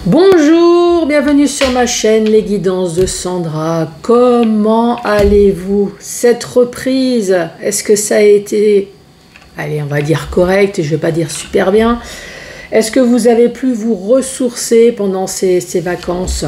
Bonjour, bienvenue sur ma chaîne Les Guidances de Sandra. Comment allez-vous? Cette reprise, est-ce que ça a été, allez, on va dire correct, je ne vais pas dire super bien. Est-ce que vous avez pu vous ressourcer pendant ces vacances?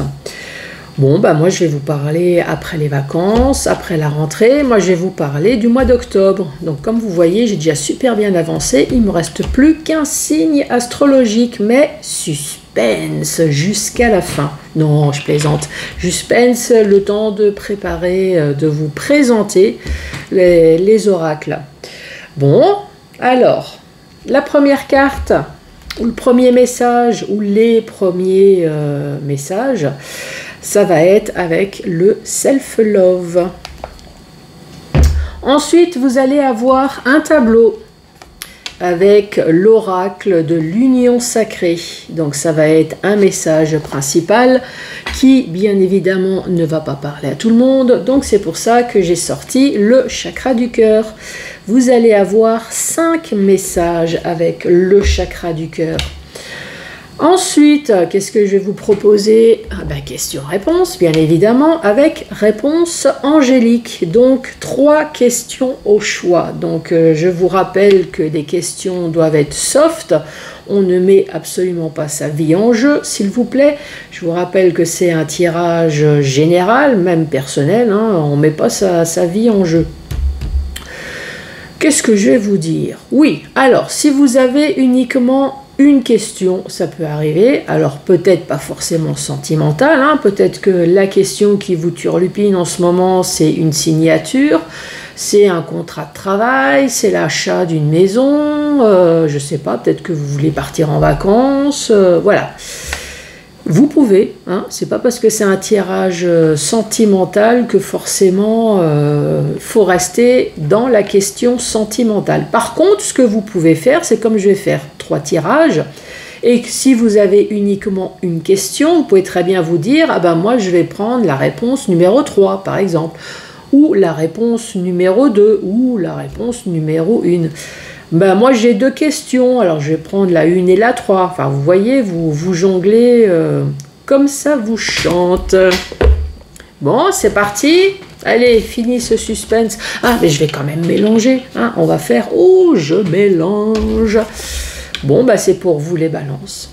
Bon, bah moi je vais vous parler après les vacances, après la rentrée. Moi je vais vous parler du mois d'octobre. Donc comme vous voyez, j'ai déjà super bien avancé. Il ne me reste plus qu'un signe astrologique, mais suspense jusqu'à la fin. Non, je plaisante. Suspense, le temps de préparer, de vous présenter les oracles. Bon, alors, la première carte, ou le premier message, ou les premiers messages, ça va être avec le self-love. Ensuite, vous allez avoir un tableau avec l'oracle de l'union sacrée. Donc, ça va être un message principal qui, bien évidemment, ne va pas parler à tout le monde. Donc, c'est pour ça que j'ai sorti le chakra du cœur. Vous allez avoir 5 messages avec le chakra du cœur. Ensuite, qu'est-ce que je vais vous proposer? Question-réponse, bien évidemment, avec réponse angélique. Donc, 3 questions au choix. Donc, je vous rappelle que des questions doivent être soft. On ne met absolument pas sa vie en jeu, s'il vous plaît. Je vous rappelle que c'est un tirage général, même personnel. On ne met pas sa vie en jeu. Qu'est-ce que je vais vous dire? Oui, alors, si vous avez uniquement une question, ça peut arriver, alors peut-être pas forcément sentimentale, peut-être que la question qui vous turlupine en ce moment, c'est une signature, c'est un contrat de travail, c'est l'achat d'une maison, je sais pas, peut-être que vous voulez partir en vacances, voilà. Vous pouvez, c'est pas parce que c'est un tirage sentimental que forcément faut rester dans la question sentimentale. Par contre, ce que vous pouvez faire, c'est comme je vais faire 3 tirages, et si vous avez uniquement une question, vous pouvez très bien vous dire, moi je vais prendre la réponse numéro 3 par exemple, ou la réponse numéro 2, ou la réponse numéro 1. Moi j'ai 2 questions, alors je vais prendre la 1 et la 3. Enfin vous voyez, vous jonglez comme ça vous chante. Bon, c'est parti. Allez, fini ce suspense. Mais je vais quand même mélanger. On va faire, je mélange. Bon, c'est pour vous les balances.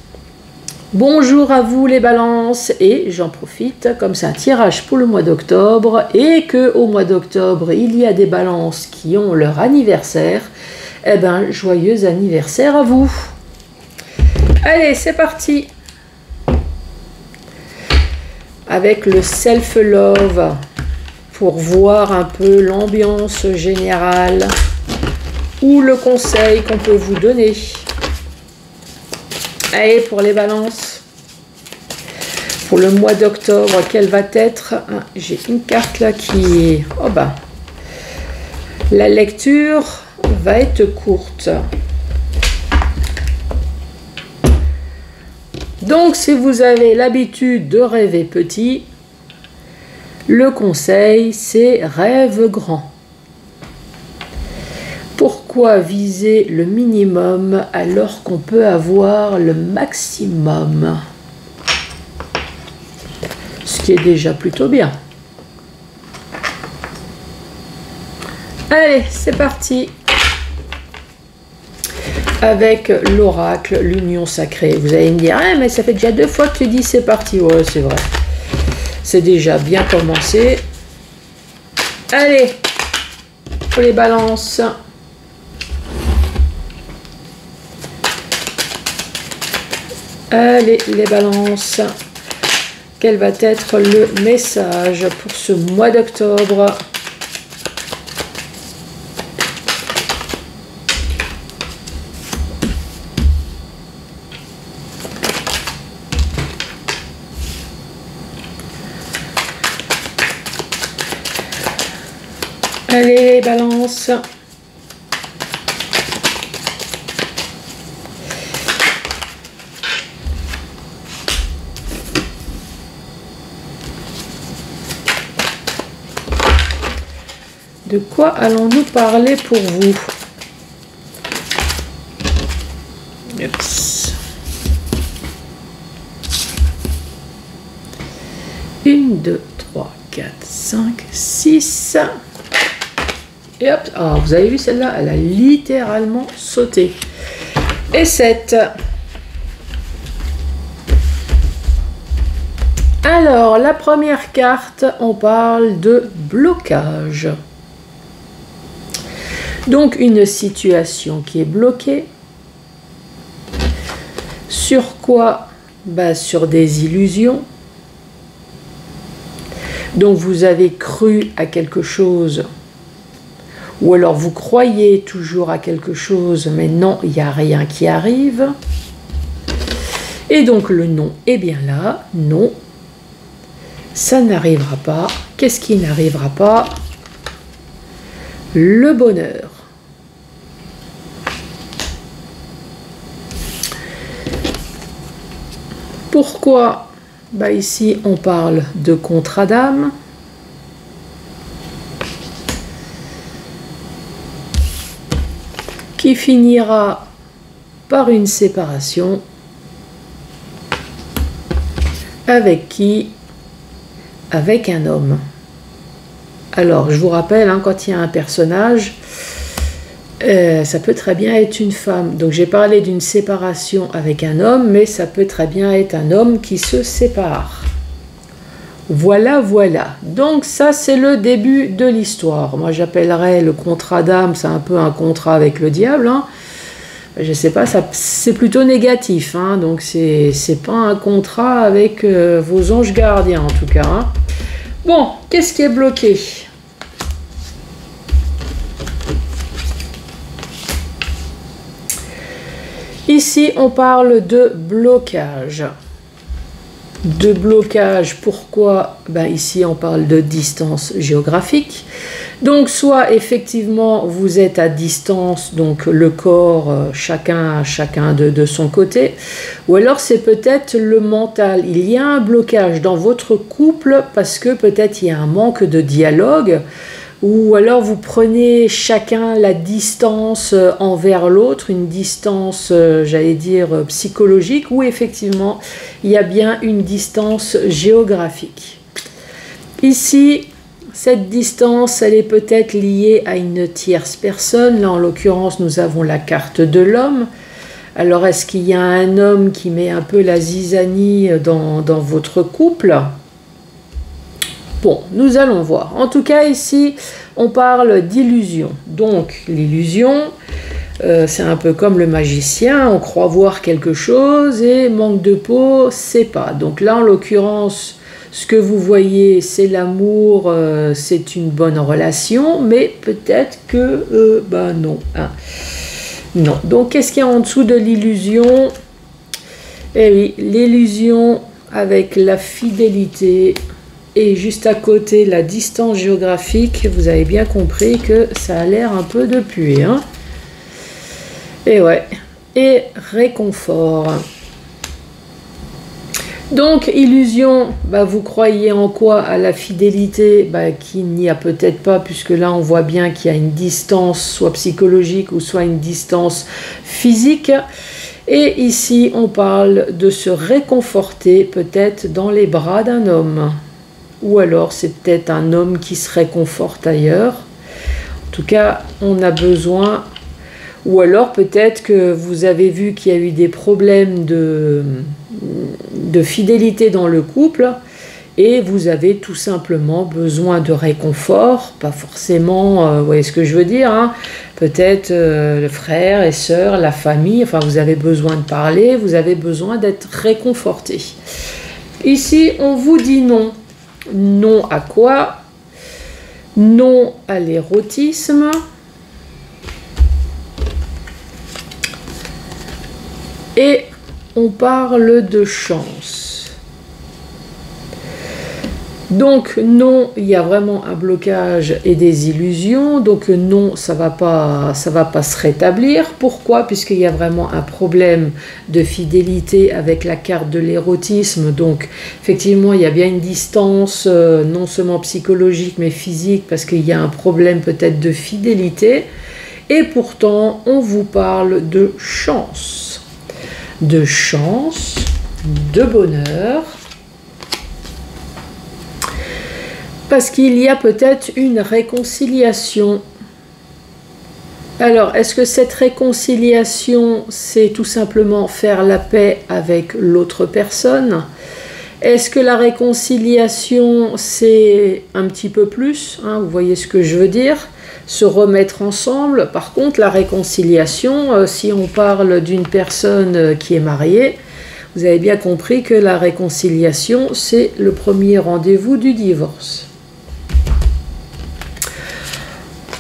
Bonjour à vous les balances, et j'en profite, comme c'est un tirage pour le mois d'octobre, et qu'au mois d'octobre, il y a des balances qui ont leur anniversaire. Joyeux anniversaire à vous. Allez, c'est parti. Avec le self-love, pour voir un peu l'ambiance générale ou le conseil qu'on peut vous donner. Allez, pour les balances. Pour le mois d'octobre, quelle va être... J'ai une carte là qui est... La lecture va être courte. Donc, si vous avez l'habitude de rêver petit, le conseil, c'est rêve grand. Pourquoi viser le minimum alors qu'on peut avoir le maximum? Ce qui est déjà plutôt bien. Allez, c'est parti. Avec l'oracle, l'union sacrée. Vous allez me dire, mais ça fait déjà 2 fois que tu dis c'est parti. Ouais, c'est vrai. C'est déjà bien commencé. Allez, pour les balances. Allez, les balances. Quel va être le message pour ce mois d'octobre? Allez, balance. De quoi allons-nous parler pour vous? Oups. 1, 2, 3, 4, 5, 6. Et hop, ah, vous avez vu celle-là, elle a littéralement sauté. Et 7. Alors, la première carte, on parle de blocage. Donc, une situation qui est bloquée. Sur quoi? Bah, sur des illusions. Donc, vous avez cru à quelque chose. Ou alors, vous croyez toujours à quelque chose, mais non, il n'y a rien qui arrive. Et donc, le non est bien là. Non. Ça n'arrivera pas. Qu'est-ce qui n'arrivera pas? Le bonheur. Pourquoi? Bah ici, on parle de contrat d'âme. Qui finira par une séparation. Avec qui? Avec un homme. Alors, je vous rappelle, hein, quand il y a un personnage, ça peut très bien être une femme. Donc, j'ai parlé d'une séparation avec un homme, mais ça peut très bien être un homme qui se sépare. Voilà, voilà. Donc, ça, c'est le début de l'histoire. Moi, j'appellerais le contrat d'âme, c'est un peu un contrat avec le diable, hein. Je sais pas, c'est plutôt négatif, hein, donc c'est pas un contrat avec vos anges gardiens en tout cas. Hein. Bon, qu'est-ce qui est bloqué? Ici, on parle de blocage. De blocage, pourquoi? Ben ici, on parle de distance géographique. Donc, soit effectivement, vous êtes à distance, donc le corps, chacun de son côté, ou alors c'est peut-être le mental. Il y a un blocage dans votre couple parce que peut-être il y a un manque de dialogue, ou alors vous prenez chacun la distance envers l'autre, une distance, j'allais dire, psychologique, ou effectivement, il y a bien une distance géographique. Ici, cette distance, elle est peut-être liée à une tierce personne. Là, en l'occurrence, nous avons la carte de l'homme. Alors, est-ce qu'il y a un homme qui met un peu la zizanie dans votre couple? Bon, nous allons voir. En tout cas, ici, on parle d'illusion. Donc, l'illusion, c'est un peu comme le magicien. On croit voir quelque chose et manque de peau, c'est pas. Donc là, en l'occurrence, ce que vous voyez, c'est l'amour, c'est une bonne relation, mais peut-être que, ben non. Hein. Non. Donc, qu'est-ce qu'il y a en dessous de l'illusion? Eh oui, l'illusion avec la fidélité. Et juste à côté, la distance géographique, vous avez bien compris que ça a l'air un peu de puer. Hein. Et ouais. Et réconfort. Donc, illusion, bah, vous croyez en quoi? À la fidélité, bah, qu'il n'y a peut-être pas, puisque là, on voit bien qu'il y a une distance, soit psychologique ou soit une distance physique. Et ici, on parle de se réconforter, peut-être dans les bras d'un homme. Ou alors, c'est peut-être un homme qui se réconforte ailleurs. En tout cas, on a besoin... Ou alors peut-être que vous avez vu qu'il y a eu des problèmes de fidélité dans le couple et vous avez tout simplement besoin de réconfort, pas forcément, vous voyez ce que je veux dire, hein, peut-être le frère et sœur, la famille, enfin vous avez besoin de parler, vous avez besoin d'être réconforté. Ici, on vous dit non. Non à quoi? Non à l'érotisme. Et on parle de chance. Donc non, il y a vraiment un blocage et des illusions. Donc non, ça va pas se rétablir. Pourquoi? Puisqu'il y a vraiment un problème de fidélité avec la carte de l'érotisme. Donc effectivement, il y a bien une distance, non seulement psychologique mais physique, parce qu'il y a un problème peut-être de fidélité. Et pourtant, on vous parle de chance. De chance, de bonheur. Parce qu'il y a peut-être une réconciliation. Alors, est-ce que cette réconciliation, c'est tout simplement faire la paix avec l'autre personne? Est-ce que la réconciliation, c'est un petit peu plus, hein, vous voyez ce que je veux dire? Se remettre ensemble. Par contre, la réconciliation, si on parle d'une personne qui est mariée, vous avez bien compris que la réconciliation, c'est le premier rendez-vous du divorce.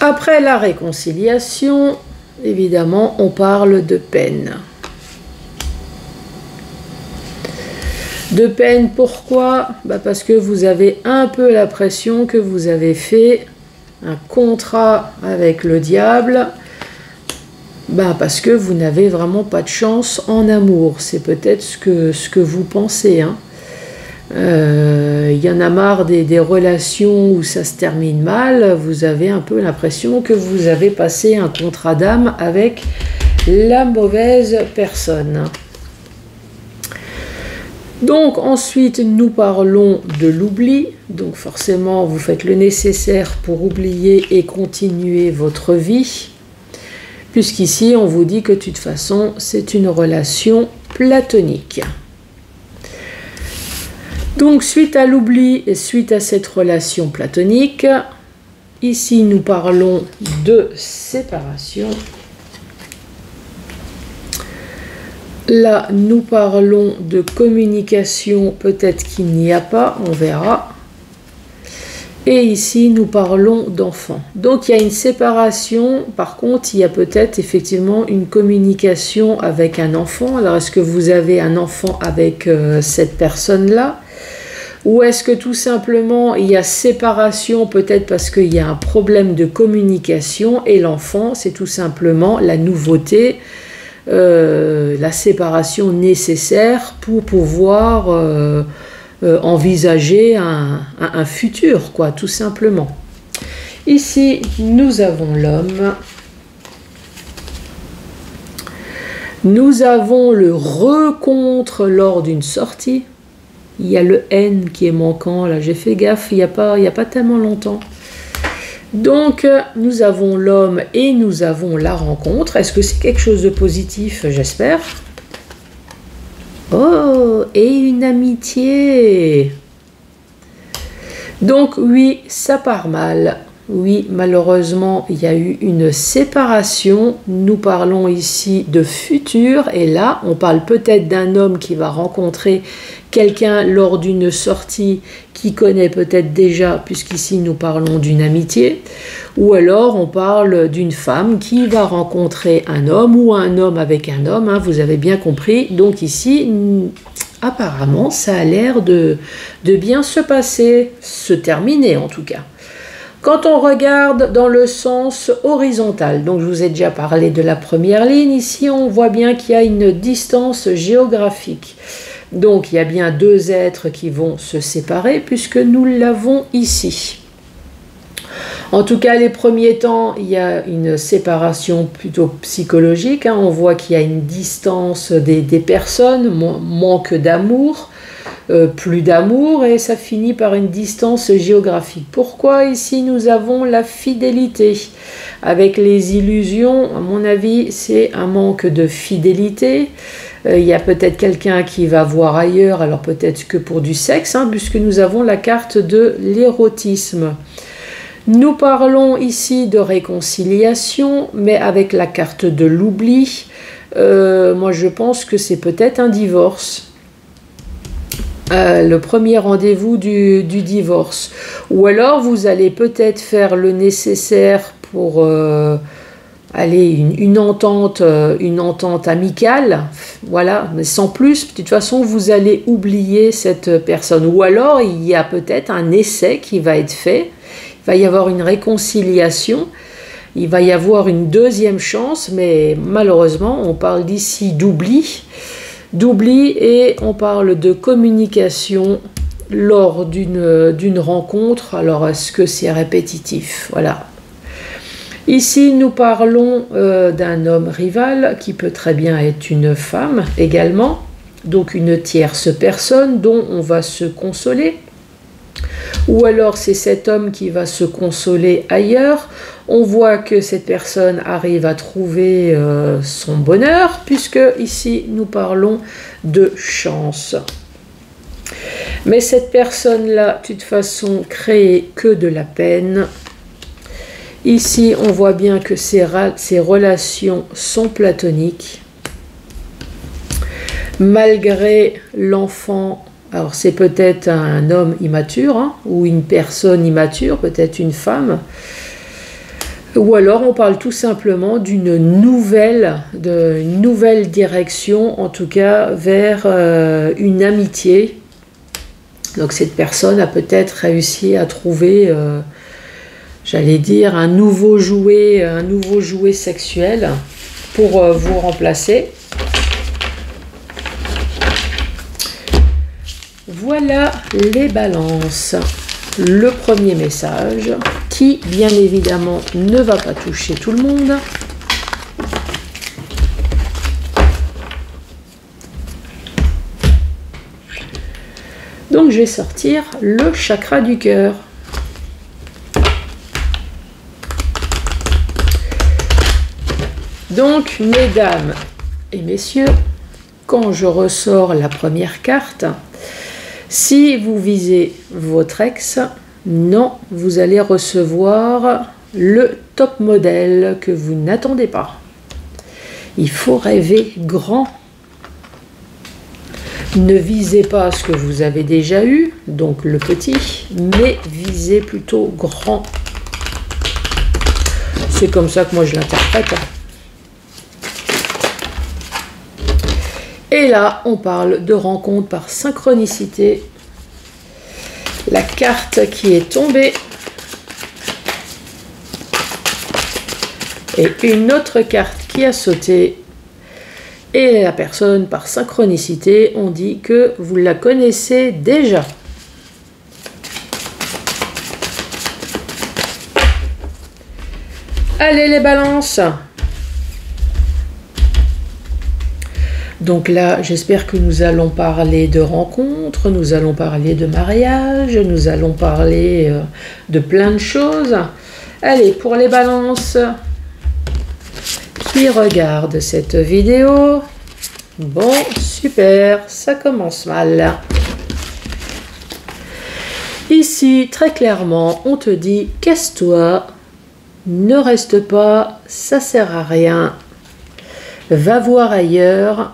Après la réconciliation, évidemment, on parle de peine. De peine, pourquoi? Parce que vous avez un peu l'impression que vous avez fait un contrat avec le diable, parce que vous n'avez vraiment pas de chance en amour. C'est peut-être ce que vous pensez. Hein. Y en a marre des relations où ça se termine mal. Vous avez un peu l'impression que vous avez passé un contrat d'âme avec la mauvaise personne. Donc ensuite nous parlons de l'oubli, donc forcément vous faites le nécessaire pour oublier et continuer votre vie, puisqu'ici on vous dit que de toute façon c'est une relation platonique. Donc suite à l'oubli et suite à cette relation platonique, ici nous parlons de séparation. Là, nous parlons de communication, peut-être qu'il n'y a pas, on verra. Et ici, nous parlons d'enfants. Donc, il y a une séparation. Par contre, il y a peut-être effectivement une communication avec un enfant. Alors, est-ce que vous avez un enfant avec cette personne-là? Ou est-ce que tout simplement, il y a séparation, peut-être parce qu'il y a un problème de communication et l'enfant, c'est tout simplement la nouveauté, la séparation nécessaire pour pouvoir envisager un futur, quoi, tout simplement. Ici, nous avons l'homme. Nous avons le rencontre lors d'une sortie. Il y a le N qui est manquant, là, j'ai fait gaffe, il y a pas tellement longtemps. Donc, nous avons l'homme et nous avons la rencontre. Est-ce que c'est quelque chose de positif? J'espère. Oh, et une amitié. Donc, oui, ça part mal. Oui, malheureusement, il y a eu une séparation. Nous parlons ici de futur. Et là, on parle peut-être d'un homme qui va rencontrer quelqu'un lors d'une sortie qui connaît peut-être déjà, puisqu'ici nous parlons d'une amitié, ou alors on parle d'une femme qui va rencontrer un homme ou un homme avec un homme, hein, vous avez bien compris. Donc ici, apparemment, ça a l'air de bien se passer, se terminer en tout cas. Quand on regarde dans le sens horizontal, donc je vous ai déjà parlé de la première ligne, ici on voit bien qu'il y a une distance géographique. Donc il y a bien deux êtres qui vont se séparer puisque nous l'avons ici. En tout cas, les premiers temps, il y a une séparation plutôt psychologique. Hein. On voit qu'il y a une distance des personnes, manque d'amour, plus d'amour, et ça finit par une distance géographique. Pourquoi ici nous avons la fidélité? Avec les illusions, à mon avis, c'est un manque de fidélité. Il y a peut-être quelqu'un qui va voir ailleurs, alors peut-être que pour du sexe, hein, puisque nous avons la carte de l'érotisme. Nous parlons ici de réconciliation, mais avec la carte de l'oubli. Moi, je pense que c'est peut-être un divorce. Le premier rendez-vous du divorce. Ou alors, vous allez peut-être faire le nécessaire pour... Allez, une entente amicale, voilà, mais sans plus. De toute façon, vous allez oublier cette personne. Ou alors, il y a peut-être un essai qui va être fait. Il va y avoir une réconciliation. Il va y avoir une deuxième chance, mais malheureusement, on parle d'ici d'oubli. D'oubli et on parle de communication lors d'une rencontre. Alors, est-ce que c'est répétitif? Voilà. Ici, nous parlons d'un homme rival qui peut très bien être une femme également, donc une tierce personne dont on va se consoler. ou alors c'est cet homme qui va se consoler ailleurs. On voit que cette personne arrive à trouver son bonheur, puisque ici nous parlons de chance. Mais cette personne-là, de toute façon, crée que de la peine. Ici, on voit bien que ces relations sont platoniques. Malgré l'enfant, alors c'est peut-être un homme immature, hein, ou une personne immature, peut-être une femme, ou alors on parle tout simplement d'une nouvelle direction, en tout cas vers une amitié. Donc cette personne a peut-être réussi à trouver, j'allais dire, un nouveau jouet sexuel pour vous remplacer. Voilà les balances. Le premier message qui, bien évidemment, ne va pas toucher tout le monde. Donc je vais sortir le chakra du cœur. Donc, mesdames et messieurs, quand je ressors la première carte, si vous visez votre ex, non, vous allez recevoir le top modèle que vous n'attendez pas. Il faut rêver grand. Ne visez pas ce que vous avez déjà eu, donc le petit, mais visez plutôt grand. C'est comme ça que moi je l'interprète. Et là, on parle de rencontre par synchronicité. La carte qui est tombée. Et une autre carte qui a sauté. Et la personne, par synchronicité, on dit que vous la connaissez déjà. Allez les balances! Donc là, j'espère que nous allons parler de rencontres, nous allons parler de mariage, nous allons parler de plein de choses. Allez, pour les balances qui regardent cette vidéo, bon, super, ça commence mal. Ici, très clairement, on te dit, casse-toi, ne reste pas, ça sert à rien, va voir ailleurs.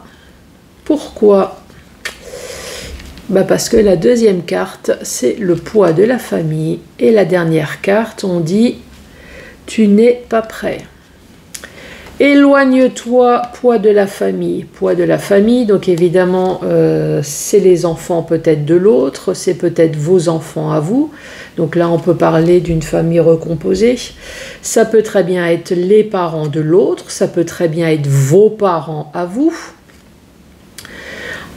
Pourquoi? Parce que la deuxième carte, c'est le poids de la famille. Et la dernière carte, on dit, tu n'es pas prêt. Éloigne-toi, poids de la famille. Poids de la famille, donc évidemment, c'est les enfants peut-être de l'autre, c'est peut-être vos enfants à vous. Donc là, on peut parler d'une famille recomposée. Ça peut très bien être les parents de l'autre, ça peut très bien être vos parents à vous.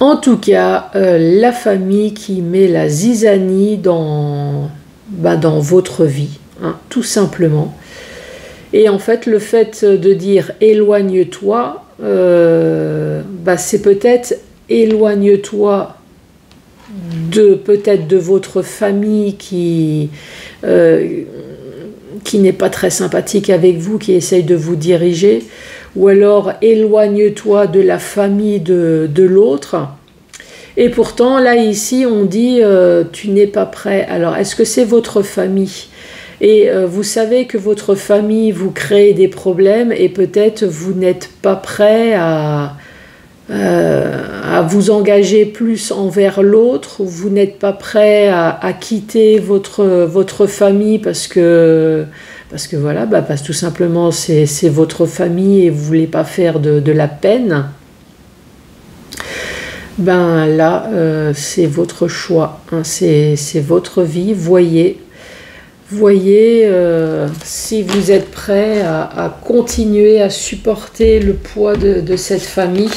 En tout cas, la famille qui met la zizanie dans votre vie, hein, tout simplement. Et en fait, le fait de dire « éloigne-toi », c'est peut-être « éloigne-toi » peut-être de votre famille qui n'est pas très sympathique avec vous, qui essaye de vous diriger, ou alors éloigne-toi de la famille de l'autre. Et pourtant, là, ici, on dit tu n'es pas prêt. Alors, est-ce que c'est votre famille? Et vous savez que votre famille vous crée des problèmes et peut-être vous n'êtes pas prêt à vous engager plus envers l'autre, vous n'êtes pas prêt à quitter votre famille parce que voilà, parce que tout simplement c'est votre famille et vous ne voulez pas faire de la peine. Là, c'est votre choix, hein, c'est votre vie. Voyez si vous êtes prêt à continuer à supporter le poids de cette famille.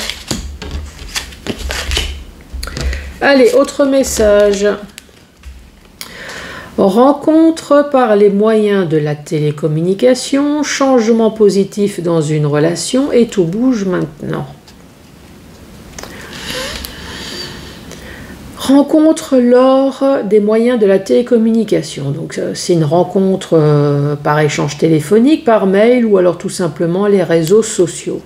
Allez, autre message. Rencontre par les moyens de la télécommunication, changement positif dans une relation et tout bouge maintenant. Rencontre lors des moyens de la télécommunication. Donc c'est une rencontre par échange téléphonique, par mail ou alors tout simplement les réseaux sociaux.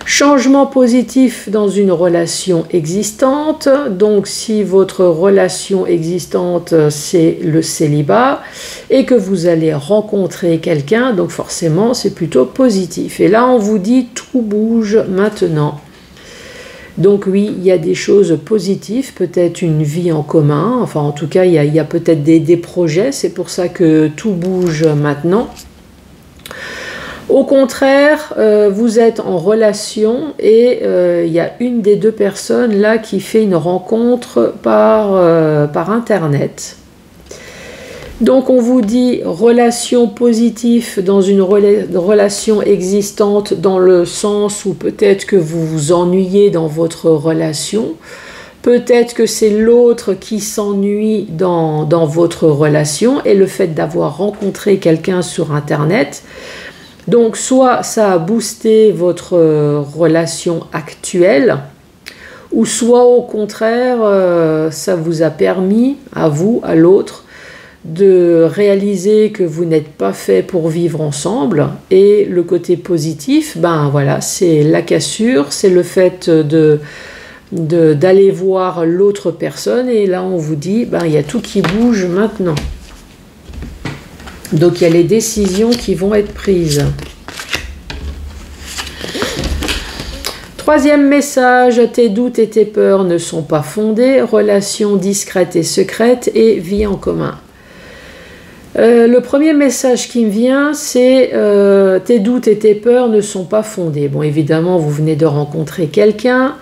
Changement positif dans une relation existante. Donc si votre relation existante c'est le célibat et que vous allez rencontrer quelqu'un, donc forcément c'est plutôt positif. Et là on vous dit tout bouge maintenant. Donc oui, il y a des choses positives, peut-être une vie en commun, enfin en tout cas il y a peut-être des projets, c'est pour ça que tout bouge maintenant. Au contraire, vous êtes en relation et il y a une des deux personnes là qui fait une rencontre par Internet. Donc on vous dit relation positive dans une relation existante dans le sens où peut-être que vous vous ennuyez dans votre relation. Peut-être que c'est l'autre qui s'ennuie dans votre relation et le fait d'avoir rencontré quelqu'un sur Internet. Donc soit ça a boosté votre relation actuelle, ou soit au contraire ça vous a permis à vous, à l'autre, de réaliser que vous n'êtes pas fait pour vivre ensemble. Et le côté positif, ben voilà, c'est la cassure, c'est le fait d'aller voir l'autre personne et là on vous dit, ben il y a tout qui bouge maintenant. Donc il y a les décisions qui vont être prises. Troisième message, tes doutes et tes peurs ne sont pas fondés, relations discrètes et secrètes et vie en commun. Le premier message qui me vient, c'est tes doutes et tes peurs ne sont pas fondés. Bon, évidemment, vous venez de rencontrer quelqu'un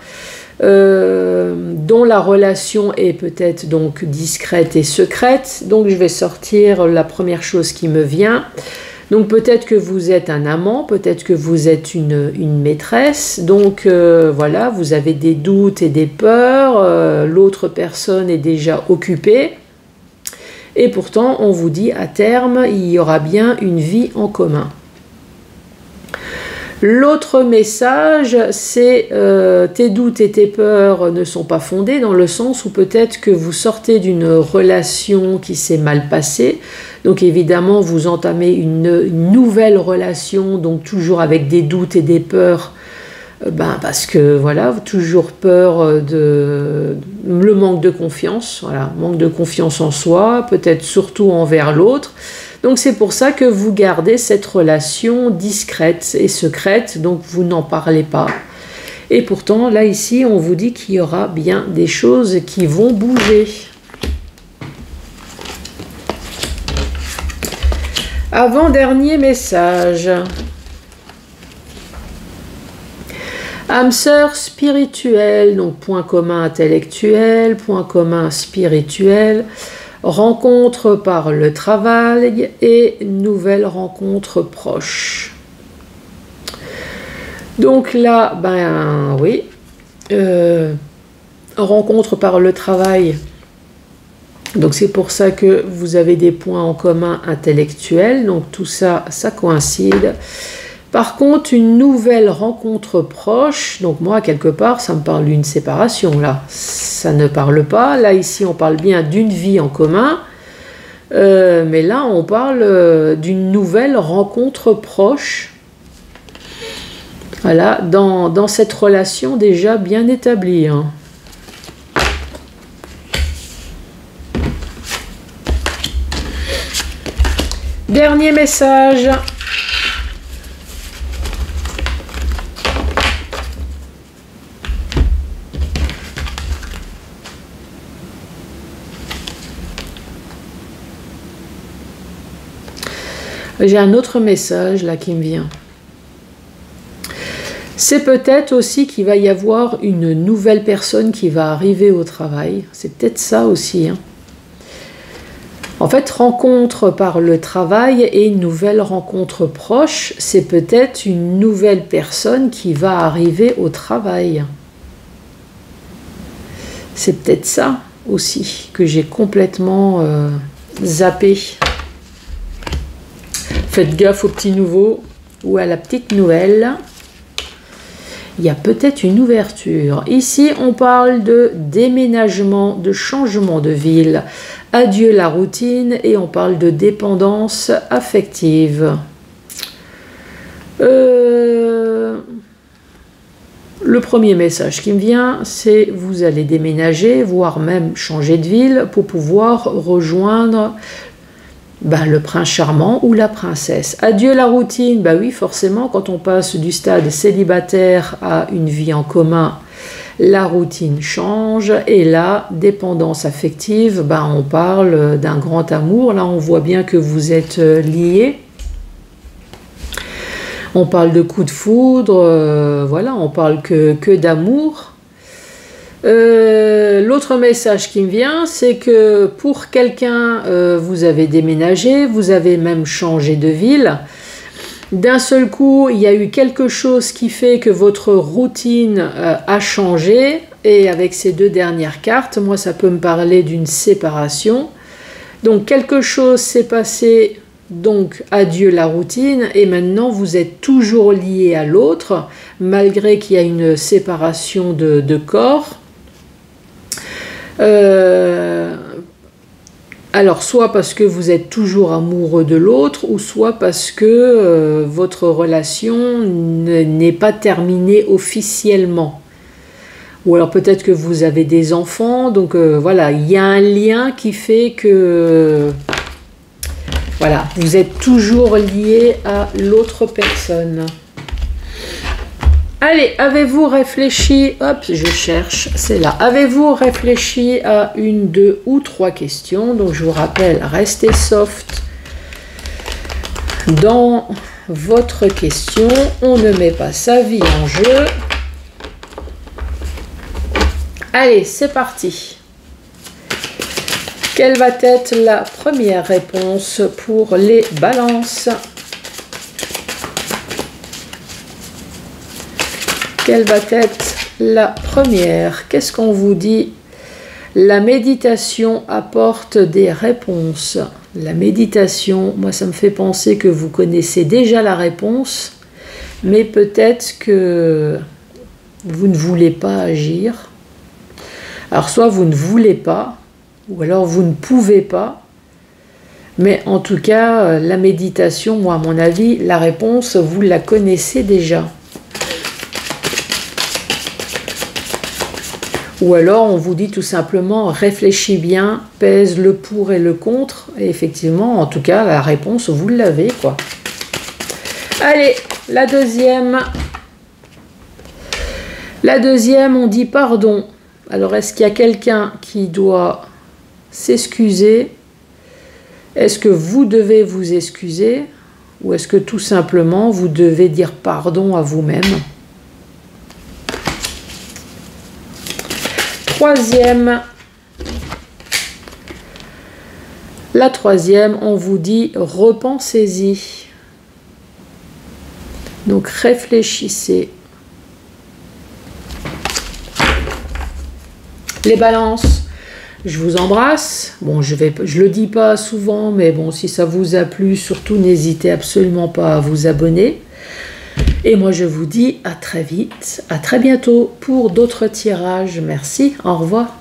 dont la relation est peut-être donc discrète et secrète. Donc, je vais sortir la première chose qui me vient. Donc, peut-être que vous êtes un amant, peut-être que vous êtes une maîtresse. Donc, voilà, vous avez des doutes et des peurs. L'autre personne est déjà occupée. Et pourtant, on vous dit à terme, il y aura bien une vie en commun. L'autre message, c'est tes doutes et tes peurs ne sont pas fondés dans le sens où peut-être que vous sortez d'une relation qui s'est mal passée. Donc évidemment, vous entamez une nouvelle relation, donc toujours avec des doutes et des peurs. Parce que voilà, toujours peur de le manque de confiance, voilà, manque de confiance en soi, peut-être surtout envers l'autre. Donc c'est pour ça que vous gardez cette relation discrète et secrète, donc vous n'en parlez pas. Et pourtant, là ici, on vous dit qu'il y aura bien des choses qui vont bouger. Avant-dernier message. Âme sœur spirituelle, donc point commun intellectuel, point commun spirituel, rencontre par le travail et nouvelle rencontre proche. Donc là, ben oui, rencontre par le travail. Donc c'est pour ça que vous avez des points en commun intellectuels, donc tout ça, ça coïncide. Par contre, une nouvelle rencontre proche, donc moi, quelque part, ça me parle d'une séparation, là. Ça ne parle pas. Là, ici, on parle bien d'une vie en commun. Mais là, on parle d'une nouvelle rencontre proche. Voilà, dans cette relation déjà bien établie. Hein. Dernier message. J'ai un autre message là qui me vient. C'est peut-être aussi qu'il va y avoir une nouvelle personne qui va arriver au travail. C'est peut-être ça aussi. Hein. En fait, rencontre par le travail et une nouvelle rencontre proche, c'est peut-être une nouvelle personne qui va arriver au travail. C'est peut-être ça aussi que j'ai complètement zappé. Faites gaffe aux petits nouveaux ou à la petite nouvelle. il y a peut-être une ouverture. Ici, on parle de déménagement, de changement de ville. Adieu la routine et on parle de dépendance affective. Le premier message qui me vient, c'est vous allez déménager, voire même changer de ville pour pouvoir rejoindre le prince charmant ou la princesse. Adieu la routine, oui forcément quand on passe du stade célibataire à une vie en commun, la routine change et la dépendance affective, on parle d'un grand amour, là on voit bien que vous êtes liés. On parle de coup de foudre, voilà, on parle que d'amour. L'autre message qui me vient, c'est que pour quelqu'un, vous avez déménagé, vous avez même changé de ville. D'un seul coup, il y a eu quelque chose qui fait que votre routine a changé. Et avec ces deux dernières cartes, moi, ça peut me parler d'une séparation. Donc, quelque chose s'est passé. Donc, adieu la routine, et maintenant vous êtes toujours lié à l'autre, malgré qu'il y a une séparation de corps. Alors, soit parce que vous êtes toujours amoureux de l'autre, ou soit parce que votre relation n'est pas terminée officiellement. Ou alors peut-être que vous avez des enfants, donc voilà, il y a un lien qui fait que... Voilà, vous êtes toujours lié à l'autre personne. Allez, avez-vous réfléchi, hop, je cherche, c'est là. Avez-vous réfléchi à une, deux ou trois questions? Donc je vous rappelle, restez soft dans votre question. On ne met pas sa vie en jeu. Allez, c'est parti. Quelle va être la première réponse pour les balances? Quelle va être la première? Qu'est-ce qu'on vous dit? La méditation apporte des réponses. La méditation, moi ça me fait penser que vous connaissez déjà la réponse, mais peut-être que vous ne voulez pas agir. Alors soit vous ne voulez pas, ou alors vous ne pouvez pas, mais en tout cas, la méditation, moi à mon avis, la réponse, vous la connaissez déjà. Ou alors on vous dit tout simplement, réfléchis bien, pèse le pour et le contre, et effectivement, en tout cas, la réponse, vous l'avez, quoi. Allez, la deuxième. La deuxième, on dit pardon. Alors, est-ce qu'il y a quelqu'un qui doit s'excuser? Est-ce que vous devez vous excuser? Ou est-ce que tout simplement, vous devez dire pardon à vous-même? Troisième. La troisième, on vous dit repensez-y. Donc, réfléchissez. Les balances, je vous embrasse. Bon, je le dis pas souvent, mais bon, si ça vous a plu, surtout n'hésitez absolument pas à vous abonner. Et moi, je vous dis à très vite, à très bientôt pour d'autres tirages. Merci, au revoir.